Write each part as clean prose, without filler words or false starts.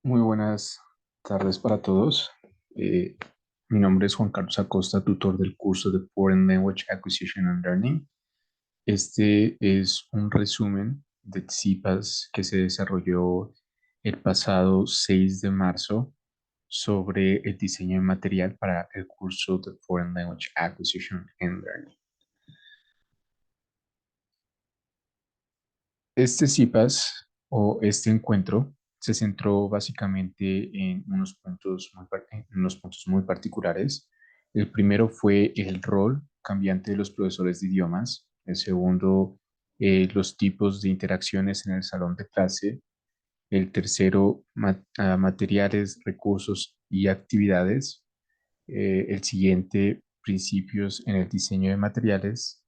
Muy buenas tardes para todos. Eh, Mi nombre es Juan Carlos Acosta, tutor del curso de Foreign Language Acquisition and Learning. Este es un resumen de CIPAS que se desarrolló el pasado 6 de marzo sobre el diseño de material para el curso de Foreign Language Acquisition and Learning. Este CIPAS o este encuentro se centró básicamente en en unos puntos muy particulares. El primero fue el rol cambiante de los profesores de idiomas. El segundo, los tipos de interacciones en el salón de clase. El tercero, materiales, recursos y actividades. El siguiente, principios en el diseño de materiales.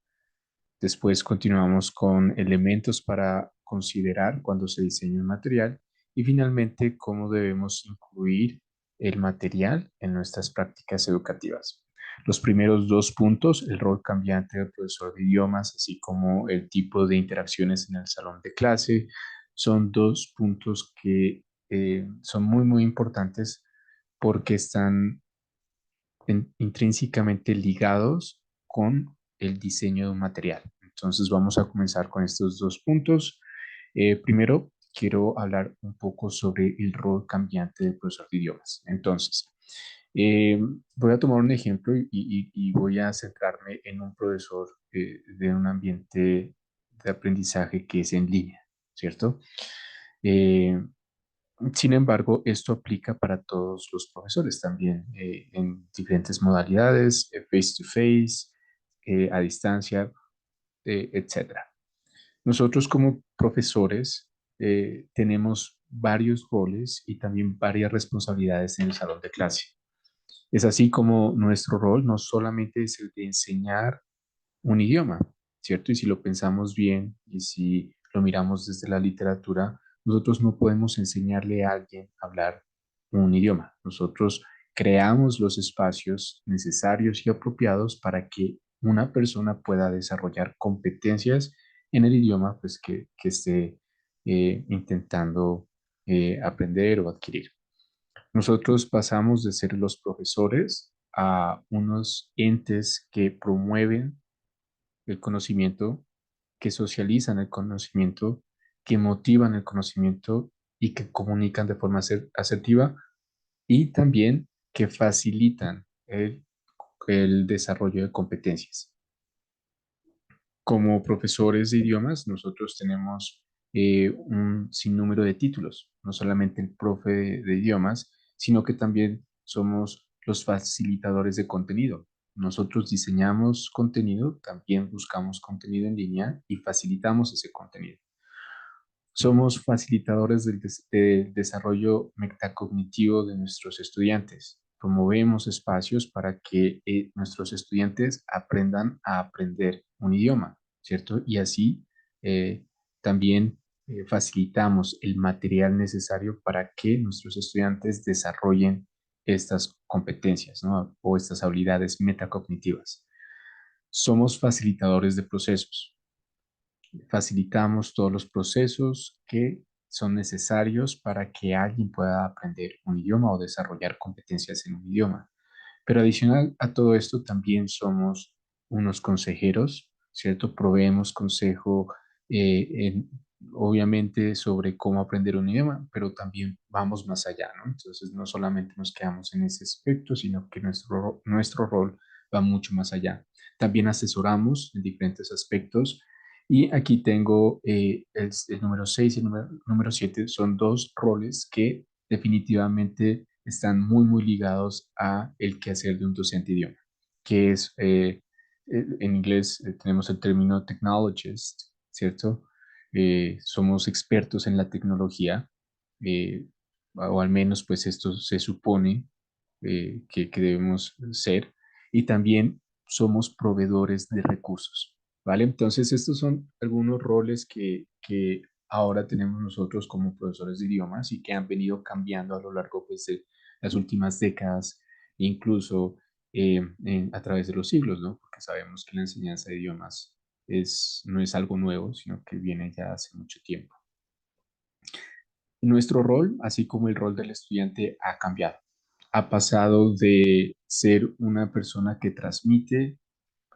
Después continuamos con elementos para considerar cuando se diseña un material y finalmente cómo debemos incluir el material en nuestras prácticas educativas. Los primeros dos puntos, el rol cambiante del profesor de idiomas, así como el tipo de interacciones en el salón de clase, son dos puntos que son muy importantes porque están intrínsecamente ligados con el diseño de un material. Entonces vamos a comenzar con estos dos puntos. Primero, quiero hablar un poco sobre el rol cambiante del profesor de idiomas. Entonces, eh, voy a tomar un ejemplo y voy a centrarme en un profesor de un ambiente de aprendizaje que es en línea, ¿cierto? Eh, Sin embargo, esto aplica para todos los profesores también, en diferentes modalidades, face to face, a distancia, etcétera. Nosotros como profesores tenemos varios roles y también varias responsabilidades en el salón de clase. Es así como nuestro rol no solamente es el de enseñar un idioma, ¿cierto? Y si lo pensamos bien y si lo miramos desde la literatura, nosotros no podemos enseñarle a alguien a hablar un idioma. Nosotros creamos los espacios necesarios y apropiados para que una persona pueda desarrollar competencias en el idioma pues, que esté intentando aprender o adquirir. Nosotros pasamos de ser los profesores a unos entes que promueven el conocimiento, que socializan el conocimiento, que motivan el conocimiento y que comunican de forma asertiva y también que facilitan el desarrollo de competencias. Como profesores de idiomas, nosotros tenemos un sinnúmero de títulos, no solamente el profe de idiomas, sino que también somos los facilitadores de contenido. Nosotros diseñamos contenido, también buscamos contenido en línea y facilitamos ese contenido. Somos facilitadores del desarrollo metacognitivo de nuestros estudiantes. Promovemos espacios para que nuestros estudiantes aprendan a aprender un idioma, ¿cierto? Y así eh, también facilitamos el material necesario para que nuestros estudiantes desarrollen estas competencias, ¿no? O estas habilidades metacognitivas. Somos facilitadores de procesos. Facilitamos todos los procesos que son necesarios para que alguien pueda aprender un idioma o desarrollar competencias en un idioma. Pero adicional a todo esto, también somos unos consejeros, ¿cierto? Proveemos consejo, obviamente, sobre cómo aprender un idioma, pero también vamos más allá, ¿no? Entonces, no solamente nos quedamos en ese aspecto, sino que nuestro rol va mucho más allá. También asesoramos en diferentes aspectos. Y aquí tengo el número 6 y el número 7, son dos roles que definitivamente están muy ligados a el quehacer de un docente de idioma, que es, en inglés tenemos el término technologist, ¿cierto? Somos expertos en la tecnología, eh, o al menos pues esto se supone que debemos ser, y también somos proveedores de recursos, ¿vale? Entonces estos son algunos roles que ahora tenemos nosotros como profesores de idiomas y que han venido cambiando a lo largo pues, de las últimas décadas, incluso a través de los siglos, ¿no? Porque sabemos que la enseñanza de idiomas no es algo nuevo, sino que viene ya hace mucho tiempo. Nuestro rol, así como el rol del estudiante, ha cambiado. Ha pasado de ser una persona que transmite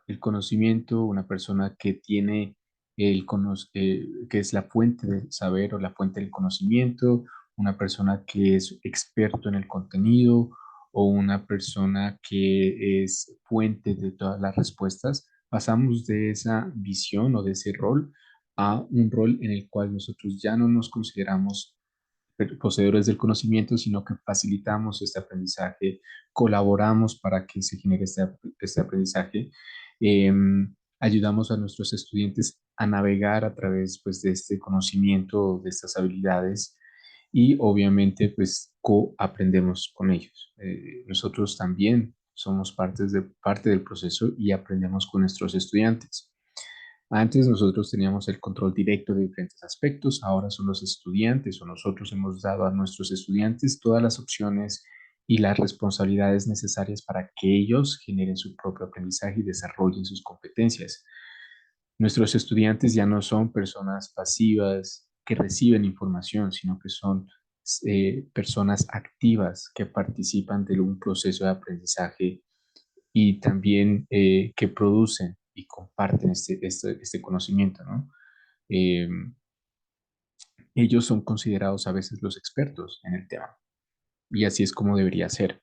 el conocimiento, una persona que tiene que es la fuente del saber o la fuente del conocimiento, una persona que es experto en el contenido o una persona que es fuente de todas las respuestas. Pasamos de esa visión o de ese rol a un rol en el cual nosotros ya no nos consideramos poseedores del conocimiento, sino que facilitamos este aprendizaje, colaboramos para que se genere este aprendizaje, eh, ayudamos a nuestros estudiantes a navegar a través pues, de este conocimiento, de estas habilidades y obviamente pues co-aprendemos con ellos. Nosotros también somos parte del proceso y aprendemos con nuestros estudiantes. Antes nosotros teníamos el control directo de diferentes aspectos, ahora son los estudiantes o nosotros hemos dado a nuestros estudiantes todas las opciones y las responsabilidades necesarias para que ellos generen su propio aprendizaje y desarrollen sus competencias. Nuestros estudiantes ya no son personas pasivas que reciben información, sino que son personas activas que participan de un proceso de aprendizaje y también que producen y comparten este conocimiento, ¿no? Eh, Ellos son considerados a veces los expertos en el tema y así es como debería ser.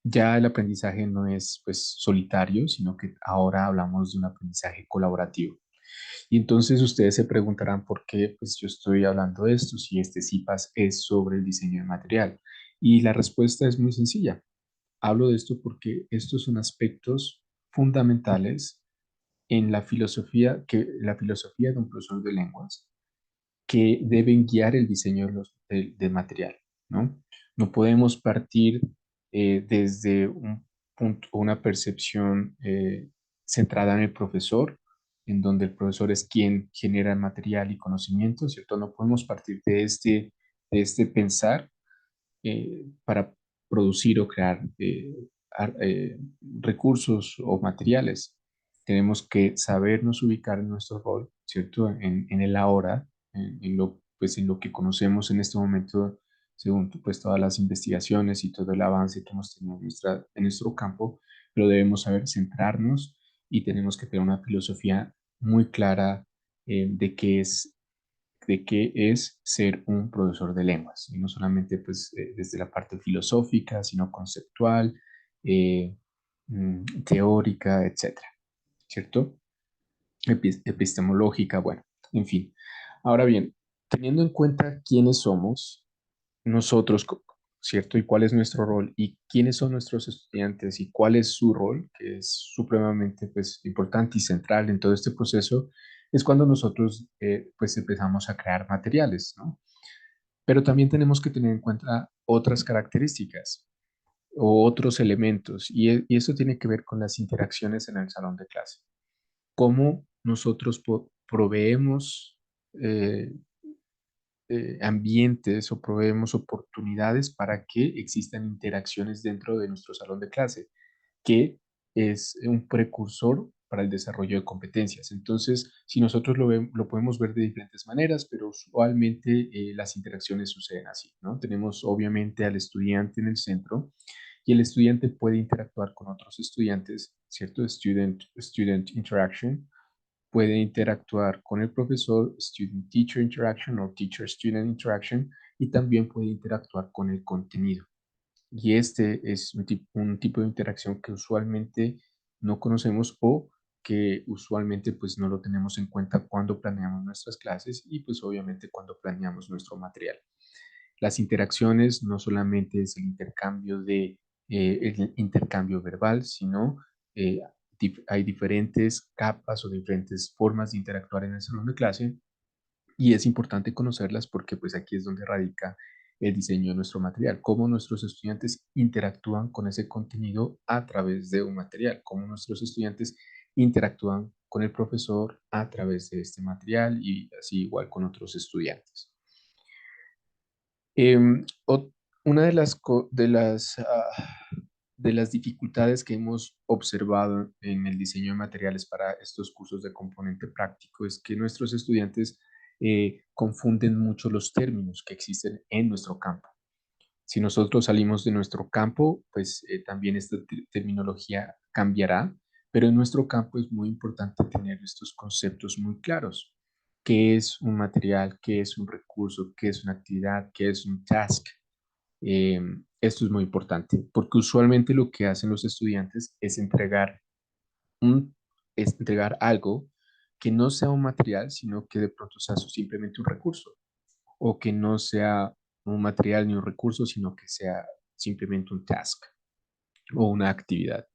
Ya el aprendizaje no es pues solitario, sino que ahora hablamos de un aprendizaje colaborativo. Y entonces ustedes se preguntarán por qué pues yo estoy hablando de esto si este CIPAS es sobre el diseño de material. Y la respuesta es muy sencilla. Hablo de esto porque estos son aspectos fundamentales en la filosofía de un profesor de lenguas que deben guiar el diseño de material, ¿no? No podemos partir desde un punto, una percepción centrada en el profesor, en donde el profesor es quien genera el material y conocimiento, ¿cierto? No podemos partir de este pensar para producir o crear recursos o materiales. Tenemos que sabernos ubicar en nuestro rol, ¿cierto? En el ahora, pues, en lo que conocemos en este momento, según pues, todas las investigaciones y todo el avance que hemos tenido en nuestro campo, pero debemos saber centrarnos y tenemos que tener una filosofía muy clara de qué es ser un profesor de lenguas, y no solamente pues, desde la parte filosófica, sino conceptual, eh, teórica, etcétera, ¿cierto? Epistemológica, bueno, en fin. Ahora bien, teniendo en cuenta quiénes somos nosotros, ¿cierto? Y cuál es nuestro rol y quiénes son nuestros estudiantes y cuál es su rol, que es supremamente pues, importante y central en todo este proceso, es cuando nosotros pues empezamos a crear materiales, ¿no? Pero también tenemos que tener en cuenta otras características o otros elementos y eso tiene que ver con las interacciones en el salón de clase. Cómo nosotros proveemos eh, ambientes o proveemos oportunidades para que existan interacciones dentro de nuestro salón de clase, que es un precursor para el desarrollo de competencias. Entonces, si nosotros lo podemos ver de diferentes maneras, pero usualmente las interacciones suceden así, ¿no? Tenemos obviamente al estudiante en el centro y el estudiante puede interactuar con otros estudiantes, ¿cierto? Student interaction, puede interactuar con el profesor, student-teacher interaction o teacher-student interaction, y también puede interactuar con el contenido. Y este es un tipo de interacción que usualmente no conocemos o que usualmente pues no lo tenemos en cuenta cuando planeamos nuestras clases y pues obviamente cuando planeamos nuestro material. Las interacciones no solamente es el intercambio verbal, sino eh, hay diferentes capas o diferentes formas de interactuar en el salón de clase y es importante conocerlas porque pues aquí es donde radica el diseño de nuestro material, cómo nuestros estudiantes interactúan con ese contenido a través de un material, cómo nuestros estudiantes interactúan con el profesor a través de este material y así igual con otros estudiantes. Una de las dificultades que hemos observado en el diseño de materiales para estos cursos de componente práctico es que nuestros estudiantes confunden mucho los términos que existen en nuestro campo. Si nosotros salimos de nuestro campo, pues también esta terminología cambiará, pero en nuestro campo es muy importante tener estos conceptos muy claros. ¿Qué es un material? ¿Qué es un recurso? ¿Qué es una actividad? ¿Qué es un task? Esto es muy importante porque usualmente lo que hacen los estudiantes un, es entregar algo que no sea un material, sino que de pronto sea simplemente un recurso, o que no sea un material ni un recurso, sino que sea simplemente un task o una actividad.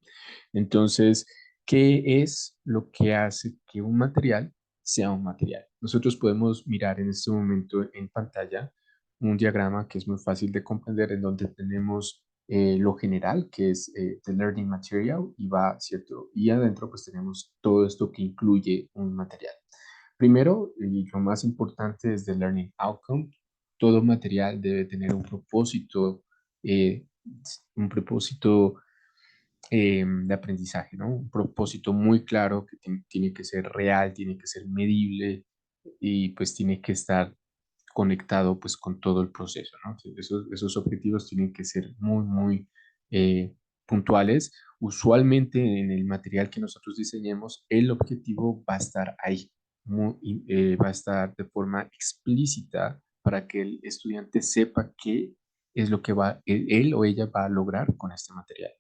Entonces, ¿qué es lo que hace que un material sea un material? Nosotros podemos mirar en este momento en pantalla un diagrama que es muy fácil de comprender, en donde tenemos lo general, que es the learning material, y va, ¿cierto? Y adentro pues tenemos todo esto que incluye un material. Primero, y lo más importante es the learning outcome. Todo material debe tener eh, un propósito de aprendizaje, ¿no? Un propósito muy claro que tiene que ser real, tiene que ser medible y pues tiene que estar conectado pues con todo el proceso, ¿no? Esos objetivos tienen que ser muy eh, puntuales. Usualmente en el material que nosotros diseñemos, el objetivo va a estar ahí, va a estar de forma explícita para que el estudiante sepa qué es lo que él o ella va a lograr con este material.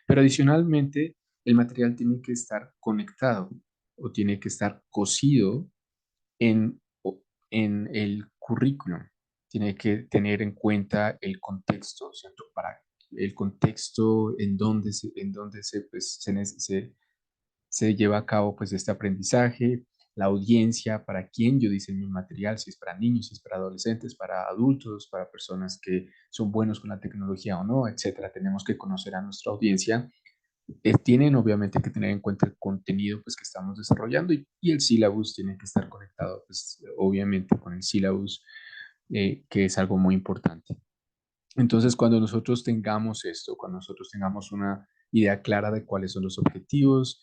Pero adicionalmente, el material tiene que estar conectado o tiene que estar cosido en, en el currículum. Tiene que tener en cuenta el contexto, ¿cierto? Para el contexto en donde pues, se lleva a cabo pues este aprendizaje, la audiencia, para quién yo diseño el material, si es para niños, si es para adolescentes, para adultos, para personas que son buenos con la tecnología o no, etcétera. Tenemos que conocer a nuestra audiencia. Tienen obviamente que tener en cuenta el contenido pues, que estamos desarrollando, y el syllabus tiene que estar conectado pues, obviamente con el syllabus, que es algo muy importante. Entonces, cuando nosotros tengamos esto, cuando nosotros tengamos una idea clara de cuáles son los objetivos,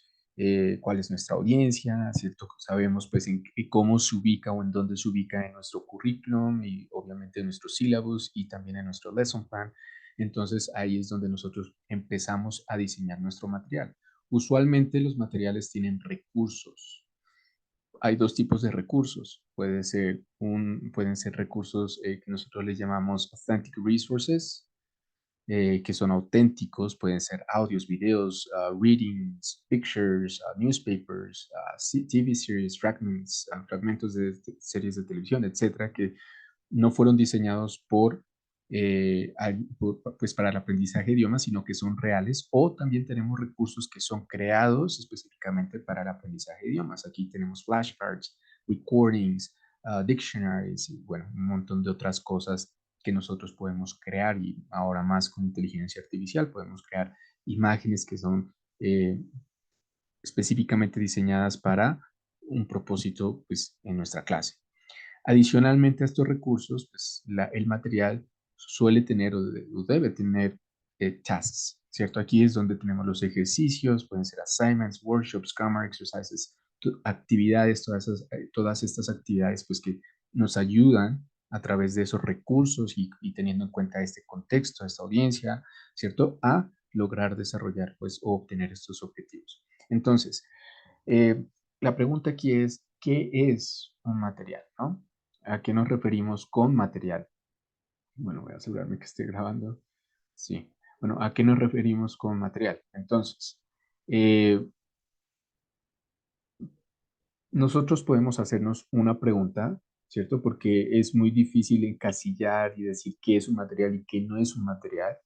cuál es nuestra audiencia, ¿cierto? Sabemos pues en cómo se ubica o en dónde se ubica en nuestro currículum y obviamente en nuestro syllabus y también en nuestro lesson plan. Entonces ahí es donde nosotros empezamos a diseñar nuestro material. Usualmente los materiales tienen recursos. Hay dos tipos de recursos. Pueden ser recursos que nosotros les llamamos authentic resources, que son auténticos, pueden ser audios, videos, readings, pictures, newspapers, TV series, fragmentos de series de televisión, etcétera, que no fueron diseñados pues para el aprendizaje de idiomas, sino que son reales. O también tenemos recursos que son creados específicamente para el aprendizaje de idiomas. Aquí tenemos flashcards, recordings, dictionaries y bueno, un montón de otras cosas que nosotros podemos crear, y ahora más con inteligencia artificial podemos crear imágenes que son específicamente diseñadas para un propósito pues, en nuestra clase. Adicionalmente a estos recursos, pues, el material suele tener o debe tener tasks, ¿cierto? Aquí es donde tenemos los ejercicios, pueden ser assignments, workshops, grammar exercises, actividades, todas estas actividades pues, que nos ayudan a través de esos recursos y teniendo en cuenta este contexto, esta audiencia, ¿cierto? A lograr desarrollar pues, o obtener estos objetivos. Entonces, eh, la pregunta aquí es, ¿qué es un material? ¿No? ¿A qué nos referimos con material? Bueno, voy a asegurarme que esté grabando. Sí. Bueno, ¿a qué nos referimos con material? Entonces, eh, nosotros podemos hacernos una pregunta, ¿cierto? Porque es muy difícil encasillar y decir qué es un material y qué no es un material,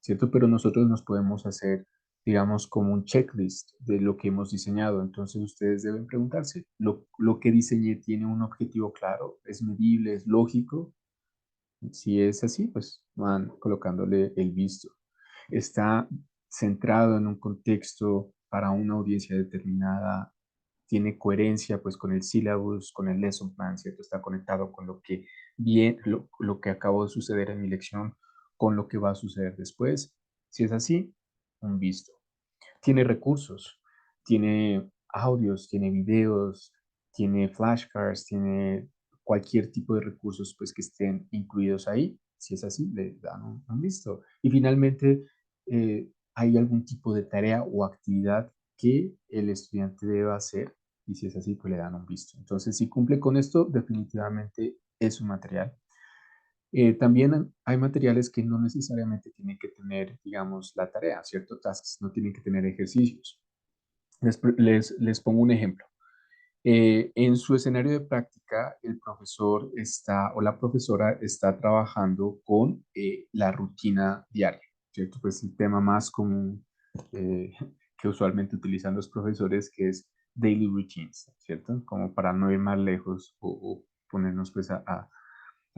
¿cierto? Pero nosotros nos podemos hacer, digamos, como un checklist de lo que hemos diseñado. Entonces ustedes deben preguntarse, ¿lo que diseñé tiene un objetivo claro? ¿Es medible? ¿Es lógico? Si es así, pues van colocándole el visto. Está centrado en un contexto para una audiencia determinada, tiene coherencia pues con el syllabus, con el lesson plan, ¿cierto? Está conectado con lo que acabó de suceder en mi lección, con lo que va a suceder después. Si es así, un visto. Tiene recursos, tiene audios, tiene videos, tiene flashcards, tiene cualquier tipo de recursos pues que estén incluidos ahí. Si es así, le dan un visto. Y finalmente, ¿hay algún tipo de tarea o actividad que el estudiante deba hacer? Y si es así, pues le dan un visto. Entonces, si cumple con esto, definitivamente es un material. También hay materiales que no necesariamente tienen que tener, digamos, la tarea, ¿cierto? Tasks, no tienen que tener ejercicios. Les pongo un ejemplo. En su escenario de práctica, el profesor está o la profesora está trabajando con la rutina diaria, ¿cierto? Pues el tema más común eh, que usualmente utilizan los profesores, que es daily routines, ¿cierto? Como para no ir más lejos o ponernos pues a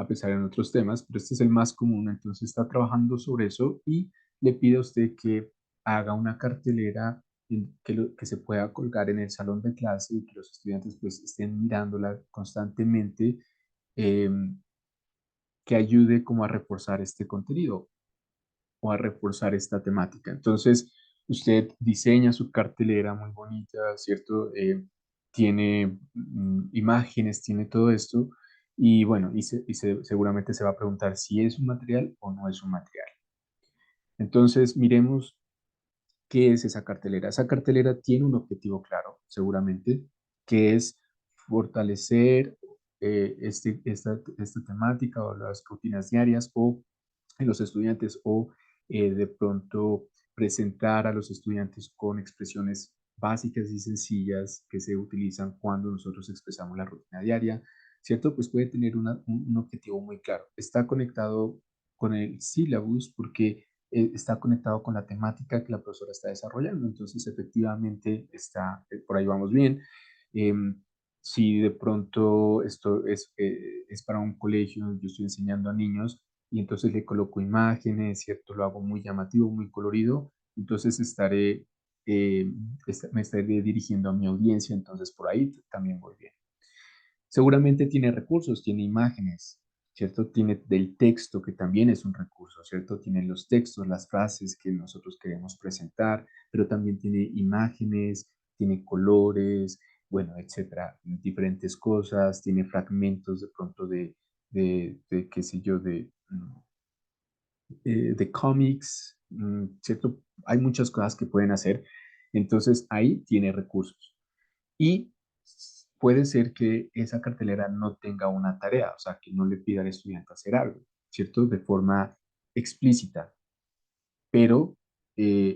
pensar en otros temas, pero este es el más común, entonces está trabajando sobre eso y le pide a usted que haga una cartelera que se pueda colgar en el salón de clase y que los estudiantes pues estén mirándola constantemente, eh, que ayude como a reforzar este contenido o a reforzar esta temática. Entonces, usted diseña su cartelera muy bonita, ¿cierto? Tiene imágenes, tiene todo esto. Y bueno, seguramente se va a preguntar si es un material o no es un material. Entonces, miremos qué es esa cartelera. Esa cartelera tiene un objetivo claro, seguramente, que es fortalecer esta temática o las rutinas diarias o en los estudiantes o de pronto presentar a los estudiantes con expresiones básicas y sencillas que se utilizan cuando nosotros expresamos la rutina diaria, ¿cierto? Pues puede tener un objetivo muy claro. Está conectado con el syllabus porque está conectado con la temática que la profesora está desarrollando. Entonces, efectivamente, por ahí vamos bien. Em, si de pronto esto es para un colegio, yo estoy enseñando a niños y entonces le coloco imágenes, ¿cierto? Lo hago muy llamativo, muy colorido, entonces eh, me estaré dirigiendo a mi audiencia, entonces por ahí también voy bien. Seguramente tiene recursos, tiene imágenes, ¿cierto? Tiene del texto, que también es un recurso, ¿cierto? Tiene los textos, las frases que nosotros queremos presentar, pero también tiene imágenes, tiene colores, bueno, etcétera, diferentes cosas, tiene fragmentos de pronto de qué sé yo, de cómics, ¿cierto? Hay muchas cosas que pueden hacer, entonces ahí tiene recursos. Y puede ser que esa cartelera no tenga una tarea, o sea, que no le pida al estudiante hacer algo, ¿cierto? De forma explícita, pero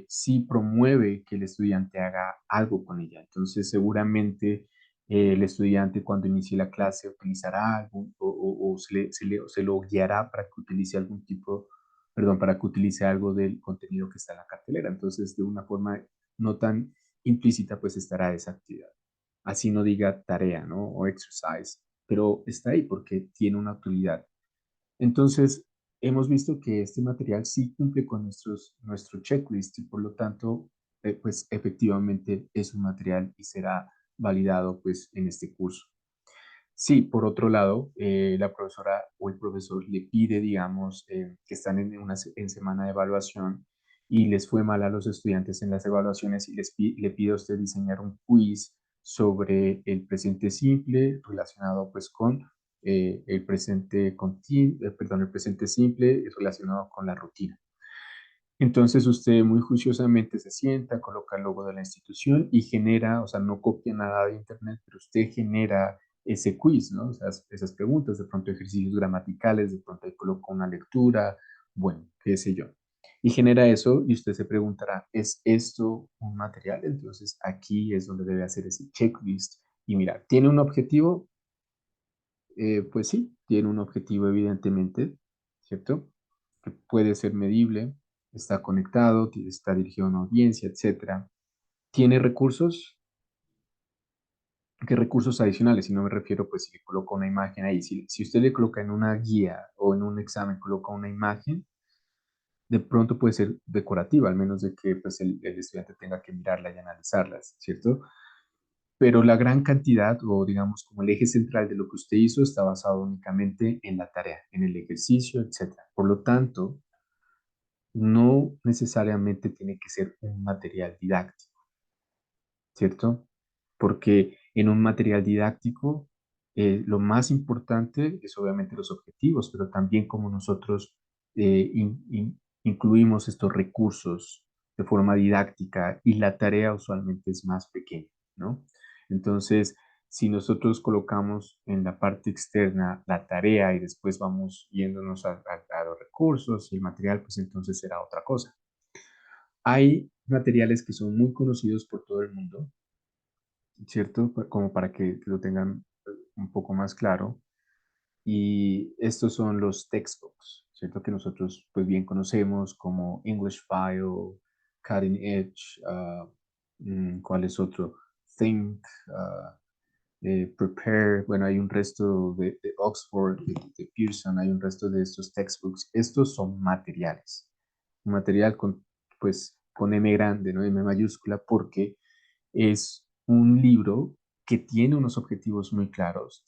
sí promueve que el estudiante haga algo con ella. Entonces, seguramente el estudiante cuando inicie la clase utilizará algo o se lo guiará para que utilice algún tipo, perdón, para que utilice algo del contenido que está en la cartelera. Entonces, de una forma no tan implícita, pues estará esa actividad. Así no diga tarea, ¿no? O exercise, pero está ahí porque tiene una utilidad. Entonces, hemos visto que este material sí cumple con nuestro checklist y por lo tanto, pues efectivamente es un material y será validado pues en este curso. Sí, por otro lado, la profesora o el profesor le pide, digamos, que están en semana de evaluación y les fue mal a los estudiantes en las evaluaciones y le pide a usted diseñar un quiz sobre el presente simple relacionado pues con el presente perdón, el presente simple relacionado con la rutina. Entonces usted muy juiciosamente se sienta, coloca el logo de la institución y genera, o sea, no copia nada de internet, pero usted genera ese quiz, ¿no? O sea, esas preguntas, de pronto ejercicios gramaticales, de pronto ahí coloca una lectura, bueno, qué sé yo. Y genera eso y usted se preguntará, ¿es esto un material? Entonces aquí es donde debe hacer ese checklist. Y mira, ¿tiene un objetivo? Pues sí, tiene un objetivo evidentemente, ¿cierto? Que puede ser medible, está conectado, está dirigido a una audiencia, etcétera. ¿Tiene recursos? ¿Qué recursos adicionales? Si no me refiero, pues si le coloca una imagen ahí, si usted le coloca en una guía o en un examen, coloca una imagen, de pronto puede ser decorativa, al menos de que pues, el estudiante tenga que mirarla y analizarlas, ¿cierto? Pero la gran cantidad o digamos como el eje central de lo que usted hizo está basado únicamente en la tarea, en el ejercicio, etcétera. Por lo tanto, no necesariamente tiene que ser un material didáctico, ¿cierto? Porque en un material didáctico Lo más importante es obviamente los objetivos, pero también cómo nosotros incluimos estos recursos de forma didáctica y la tarea usualmente es más pequeña, ¿no? Entonces, si nosotros colocamos en la parte externa la tarea y después vamos yéndonos a los recursos y el material, pues entonces será otra cosa. Hay materiales que son muy conocidos por todo el mundo, ¿cierto? Como para que lo tengan un poco más claro. Y estos son los textbooks, ¿cierto? Que nosotros pues bien conocemos como English File, Cutting Edge, ¿cuál es otro? Think, Prepare, bueno, hay un resto de Oxford, de Pearson, hay un resto de estos textbooks. Estos son materiales, un material pues, con M grande, ¿no? M mayúscula, porque es un libro que tiene unos objetivos muy claros,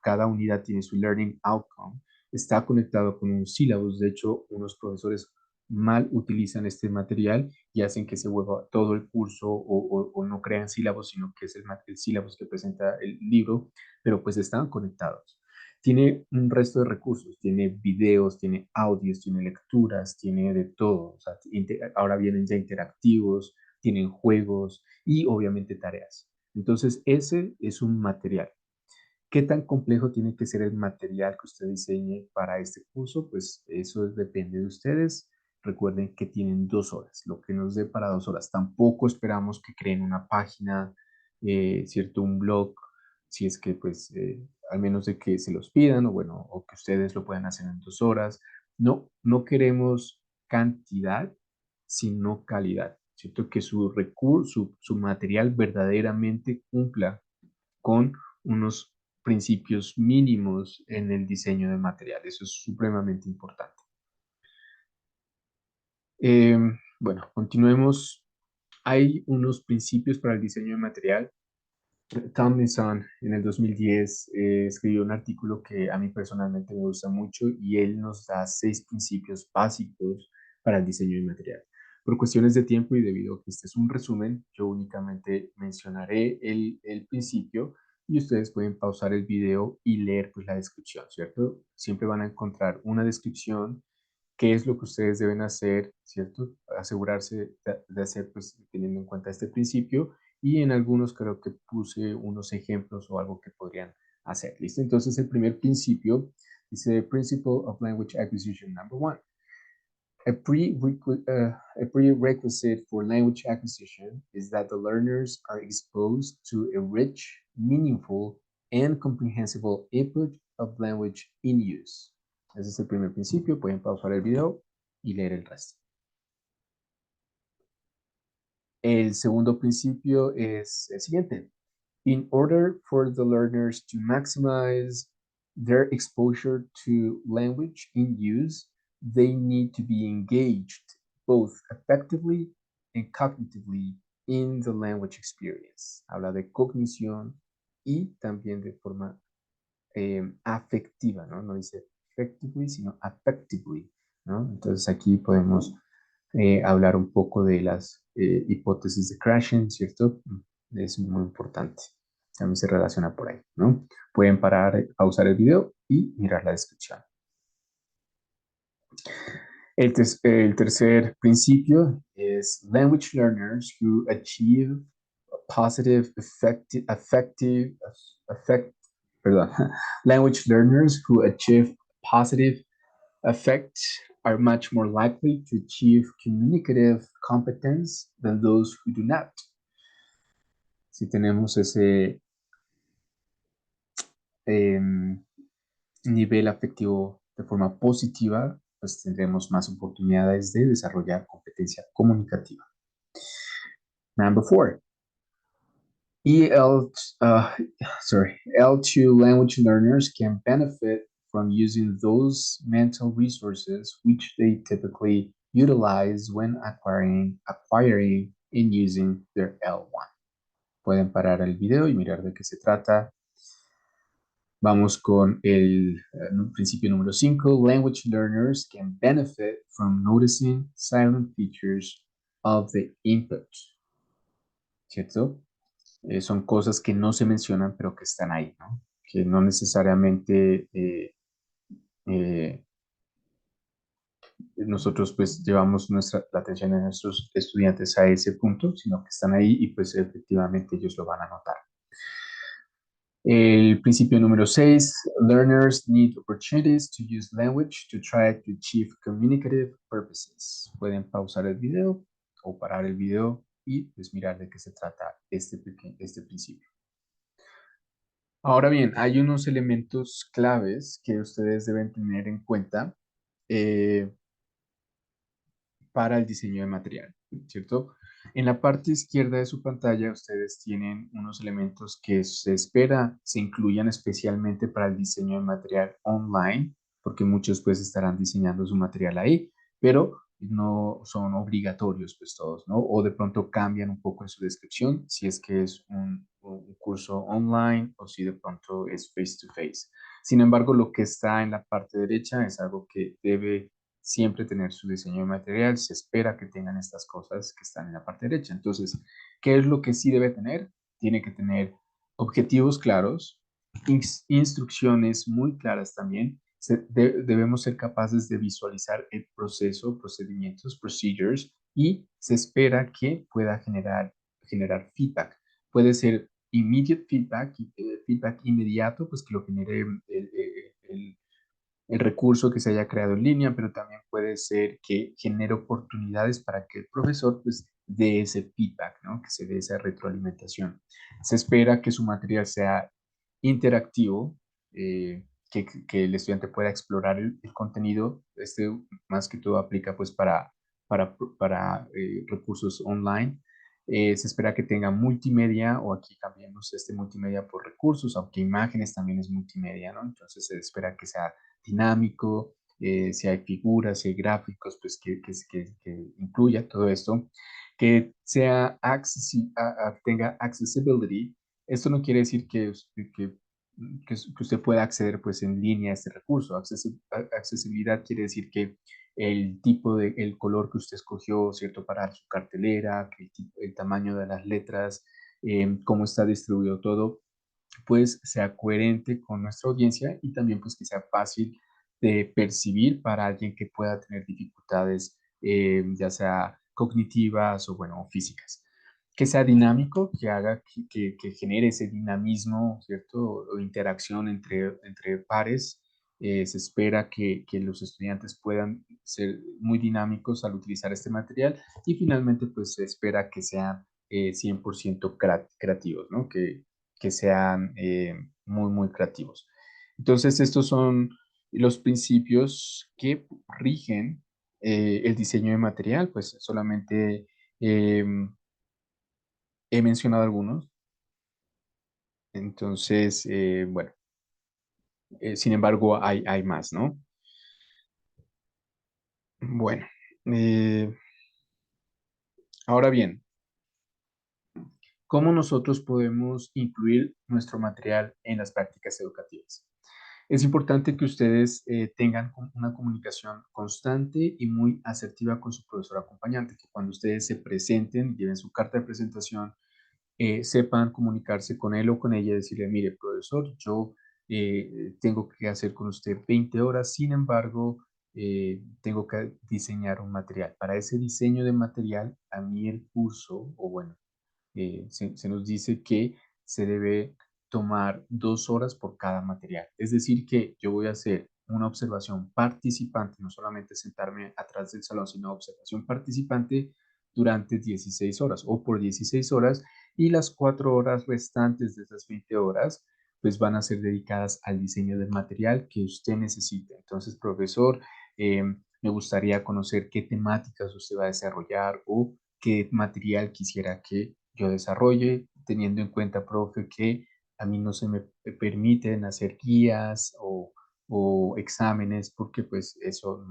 cada unidad tiene su learning outcome, está conectado con un sílabus. De hecho, unos profesores mal utilizan este material y hacen que se vuelva todo el curso o no crean sílabos, sino que es el sílabus que presenta el libro, pero pues están conectados. Tiene un resto de recursos, tiene videos, tiene audios, tiene lecturas, tiene de todo. O sea, ahora vienen ya interactivos, tienen juegos y obviamente tareas. Entonces, ese es un material. ¿Qué tan complejo tiene que ser el material que usted diseñe para este curso? Pues eso depende de ustedes. Recuerden que tienen 2 horas, lo que nos dé para 2 horas. Tampoco esperamos que creen una página, ¿cierto? Un blog, si es que pues al menos de que se los pidan o bueno, o que ustedes lo puedan hacer en 2 horas. No, no queremos cantidad, sino calidad, ¿cierto? Que su recurso, su material verdaderamente cumpla con unos principios mínimos en el diseño de material. Eso es supremamente importante. Eh, bueno, continuemos. Hay unos principios para el diseño de material. Tomlinson en el 2010 escribió un artículo que a mí personalmente me gusta mucho y él nos da 6 principios básicos para el diseño de material. Por cuestiones de tiempo y debido a que este es un resumen, yo únicamente mencionaré el principio y ustedes pueden pausar el video y leer pues la descripción, ¿cierto? Siempre van a encontrar una descripción, qué es lo que ustedes deben hacer, ¿cierto? Asegurarse de hacer, pues teniendo en cuenta este principio, y en algunos creo que puse unos ejemplos o algo que podrían hacer, ¿listo? Entonces el primer principio dice Principle of Language Acquisition number one. A prerequisite for language acquisition is that the learners are exposed to a rich, meaningful, and comprehensible input of language in use. Ese es el primer principio. Pueden pausar el video y leer el resto. El segundo principio es el siguiente. In order for the learners to maximize their exposure to language in use, they need to be engaged both effectively and cognitively in the language experience. Habla de cognición y también de forma afectiva, ¿no? No dice effectively, sino affectively, ¿no? Entonces aquí podemos hablar un poco de las hipótesis de Krashen, ¿cierto? Es muy importante. También se relaciona por ahí, ¿no? Pueden pausar el video y mirar la descripción. El tercer principio es language learners who achieve a positive perdón, language learners who achieve positive effect are much more likely to achieve communicative competence than those who do not. Si tenemos ese eh, nivel afectivo de forma positiva, pues tendremos más oportunidades de desarrollar competencia comunicativa. Number 4. L2 language learners can benefit from using those mental resources which they typically utilize when acquiring and using their L1. Pueden parar el video y mirar de qué se trata. Vamos con el principio número 5. Language learners can benefit from noticing silent features of the input. ¿Cierto? Son cosas que no se mencionan, pero que están ahí, ¿no? que no necesariamente eh, nosotros pues llevamos la atención de nuestros estudiantes a ese punto, sino que están ahí y pues efectivamente ellos lo van a notar. El principio número 6, learners need opportunities to use language to try to achieve communicative purposes. Pueden pausar el video o parar el video y pues mirar de qué se trata este principio. Ahora bien, hay unos elementos claves que ustedes deben tener en cuenta eh, para el diseño de material, ¿cierto? En la parte izquierda de su pantalla ustedes tienen unos elementos que se espera se incluyan especialmente para el diseño de material online, porque muchos pues estarán diseñando su material ahí, pero no son obligatorios pues todos, ¿no? O de pronto cambian un poco en su descripción si es que es un curso online o si de pronto es face to face. Sin embargo, lo que está en la parte derecha es algo que debe siempre tener su diseño de material, se espera que tengan estas cosas que están en la parte derecha. Entonces, ¿qué es lo que sí debe tener? Tiene que tener objetivos claros, instrucciones muy claras también. Debemos ser capaces de visualizar el proceso, procedimientos, procedures, y se espera que pueda generar feedback. Puede ser immediate feedback, feedback inmediato, pues que lo genere el recurso que se haya creado en línea, pero también puede ser que genere oportunidades para que el profesor pues dé ese feedback, ¿no? Que se dé esa retroalimentación. Se espera que su material sea interactivo, que el estudiante pueda explorar el contenido. Este más que todo aplica pues para recursos online. Se espera que tenga multimedia, o aquí cambiemos este multimedia por recursos, aunque imágenes también es multimedia, ¿no? Entonces se espera que sea dinámico, si hay figuras, si hay gráficos, pues que incluya todo esto, que sea tenga accessibility. Esto no quiere decir que usted pueda acceder pues en línea a este recurso. Accesibilidad quiere decir que el tipo el color que usted escogió, ¿cierto? Para su cartelera, el tamaño de las letras, cómo está distribuido todo, pues sea coherente con nuestra audiencia y también pues que sea fácil de percibir para alguien que pueda tener dificultades, ya sea cognitivas o bueno, físicas. Que sea dinámico, que haga que genere ese dinamismo, ¿cierto? O interacción entre pares. Se espera que los estudiantes puedan ser muy dinámicos al utilizar este material y finalmente pues se espera que sean 100% creativos, ¿no? Que sean muy creativos. Entonces, estos son los principios que rigen el diseño de material, pues solamente eh, he mencionado algunos. Entonces, bueno, sin embargo, hay más, ¿no? Bueno, eh, ahora bien, ¿cómo nosotros podemos incluir nuestro material en las prácticas educativas? Es importante que ustedes tengan una comunicación constante y muy asertiva con su profesor acompañante, que cuando ustedes se presenten, lleven su carta de presentación, sepan comunicarse con él o con ella y decirle, mire, profesor, yo tengo que hacer con usted 20 horas, sin embargo, tengo que diseñar un material. Para ese diseño de material, a mí el curso, o bueno, se nos dice que se debe tomar 2 horas por cada material. Es decir, que yo voy a hacer una observación participante, no solamente sentarme atrás del salón, sino observación participante durante 16 horas o por 16 horas, y las 4 horas restantes de esas 20 horas pues van a ser dedicadas al diseño del material que usted necesite. Entonces, profesor, me gustaría conocer qué temáticas usted va a desarrollar o qué material quisiera que yo desarrolle, teniendo en cuenta, profe, que a mí no se me permiten hacer guías o exámenes, porque pues eso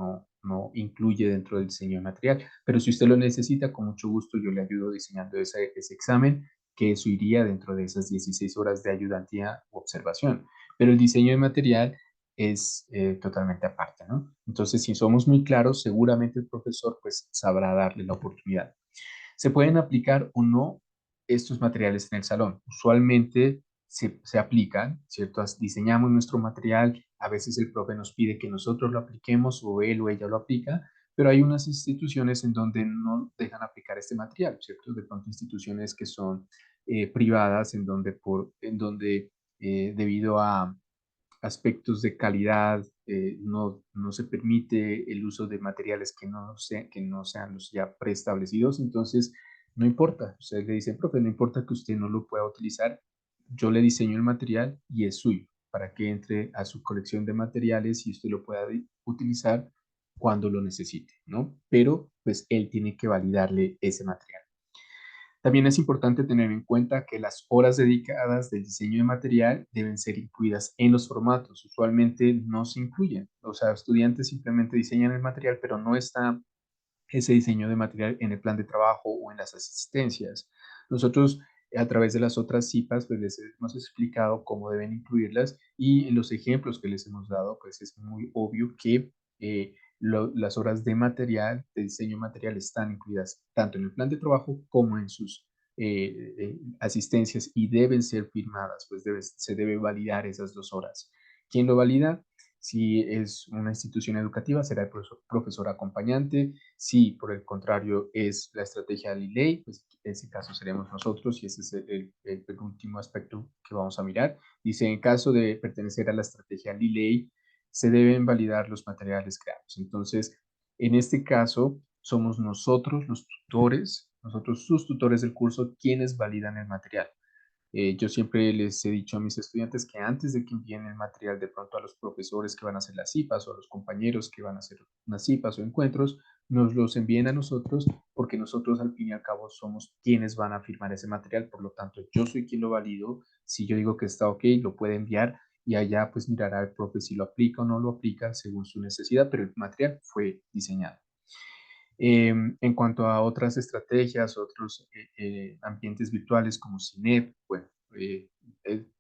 no incluye dentro del diseño de material. Pero si usted lo necesita, con mucho gusto yo le ayudo diseñando ese examen, que eso iría dentro de esas 16 horas de ayudantía u observación. Pero el diseño de material es totalmente aparte, ¿no? Entonces, si somos muy claros, seguramente el profesor pues sabrá darle la oportunidad. ¿Se pueden aplicar o no estos materiales en el salón? Usualmente se aplican, ¿cierto? Diseñamos nuestro material, a veces el profe nos pide que nosotros lo apliquemos o él o ella lo aplica, pero hay unas instituciones en donde no dejan aplicar este material, ¿cierto? De pronto instituciones que son privadas, en donde debido a aspectos de calidad, no se permite el uso de materiales que no sean los ya preestablecidos, entonces no importa, ustedes le dicen, profe, no importa que usted no lo pueda utilizar, yo le diseño el material y es suyo, para que entre a su colección de materiales y usted lo pueda utilizar cuando lo necesite, ¿no? Pero pues él tiene que validarle ese material. También es importante tener en cuenta que las horas dedicadas del diseño de material deben ser incluidas en los formatos. Usualmente no se incluyen. O sea, estudiantes simplemente diseñan el material, pero no está ese diseño de material en el plan de trabajo o en las asistencias. Nosotros, a través de las otras CIPAs, pues les hemos explicado cómo deben incluirlas y en los ejemplos que les hemos dado, pues es muy obvio que las horas de material, de diseño de material, están incluidas tanto en el plan de trabajo como en sus asistencias y deben ser firmadas, pues se debe validar esas 2 horas. ¿Quién lo valida? Si es una institución educativa, será el profesor acompañante. Si, por el contrario, es la estrategia de ley, pues en ese caso seremos nosotros y ese es el penúltimo aspecto que vamos a mirar. Dice, en caso de pertenecer a la estrategia ley, se deben validar los materiales creados. Entonces, en este caso, somos nosotros los tutores, nosotros sus tutores del curso, quienes validan el material. Yo siempre les he dicho a mis estudiantes que antes de que envíen el material de pronto a los profesores que van a hacer las CIPAs o a los compañeros que van a hacer unas CIPAs o encuentros, nos los envíen a nosotros porque nosotros al fin y al cabo somos quienes van a firmar ese material. Por lo tanto, yo soy quien lo valido. Si yo digo que está ok, lo puede enviar y allá pues mirará el profe si lo aplica o no lo aplica según su necesidad, pero el material fue diseñado. En cuanto a otras estrategias, otros ambientes virtuales como CINEP, bueno,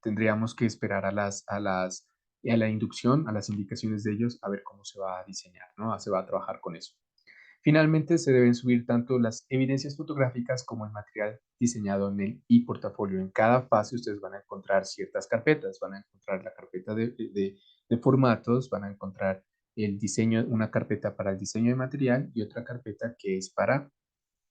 tendríamos que esperar a la inducción, a las indicaciones de ellos, a ver cómo se va a diseñar, ¿no? Se va a trabajar con eso. Finalmente, se deben subir tanto las evidencias fotográficas como el material diseñado en el e-portafolio. En cada fase ustedes van a encontrar ciertas carpetas, van a encontrar la carpeta de formatos, van a encontrar el diseño, una carpeta para el diseño de material y otra carpeta que es para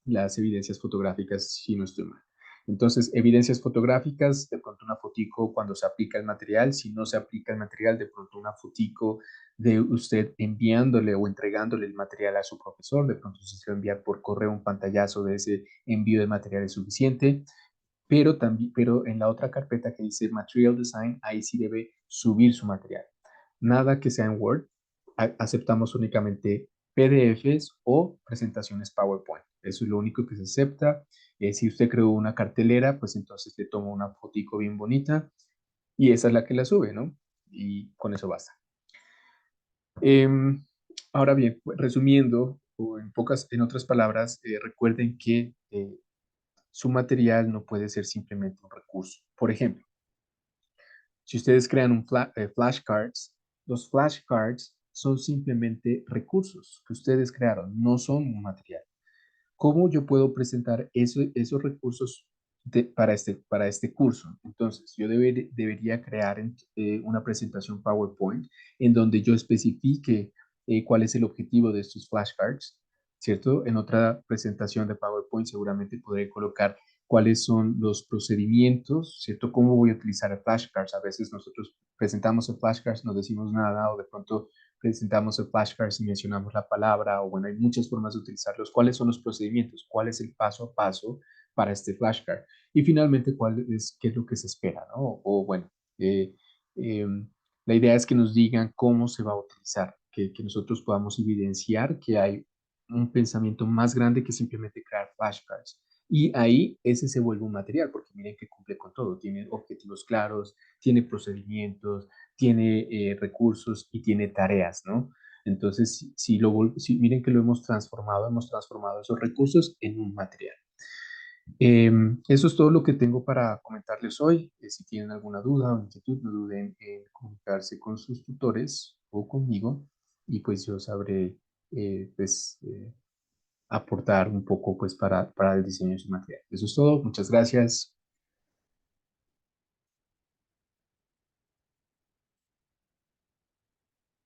las evidencias fotográficas, si no estoy mal. Entonces, evidencias fotográficas, de pronto una fotico cuando se aplica el material, si no se aplica el material, de pronto una fotico de usted enviándole o entregándole el material a su profesor, de pronto si se va a enviar por correo un pantallazo de ese envío de material es suficiente, pero en la otra carpeta que dice Material Design, ahí sí debe subir su material. Nada que sea en Word, aceptamos únicamente PDFs o presentaciones PowerPoint. Eso es lo único que se acepta. Si usted creó una cartelera, pues entonces le toma una fotico bien bonita y esa es la que la sube, ¿no? Y con eso basta. Ahora bien, resumiendo, o en otras palabras, recuerden que su material no puede ser simplemente un recurso. Por ejemplo, si ustedes crean flashcards, los flashcards son simplemente recursos que ustedes crearon, no son un material. ¿Cómo yo puedo presentar esos recursos para este curso? Entonces, yo debería crear una presentación PowerPoint en donde yo especifique cuál es el objetivo de estos flashcards, ¿cierto? En otra presentación de PowerPoint seguramente podré colocar cuáles son los procedimientos, ¿cierto? ¿Cómo voy a utilizar flashcards? A veces nosotros presentamos el flashcards, no decimos nada o de pronto presentamos el flashcards y mencionamos la palabra, o bueno, hay muchas formas de utilizarlos. ¿Cuáles son los procedimientos? ¿Cuál es el paso a paso para este flashcard? Y finalmente, qué es lo que se espera, ¿no? O bueno, eh, eh, la idea es que nos digan cómo se va a utilizar, que nosotros podamos evidenciar que hay un pensamiento más grande que simplemente crear flashcards. Y ahí ese se vuelve un material, porque miren que cumple con todo, tiene objetivos claros, tiene procedimientos, tiene recursos y tiene tareas, ¿no? Entonces, miren que lo hemos transformado esos recursos en un material. Eso es todo lo que tengo para comentarles hoy. Si tienen alguna duda o inquietud, no duden en comunicarse con sus tutores o conmigo y pues yo sabré aportar un poco pues para el diseño de su material. Eso es todo. Muchas gracias.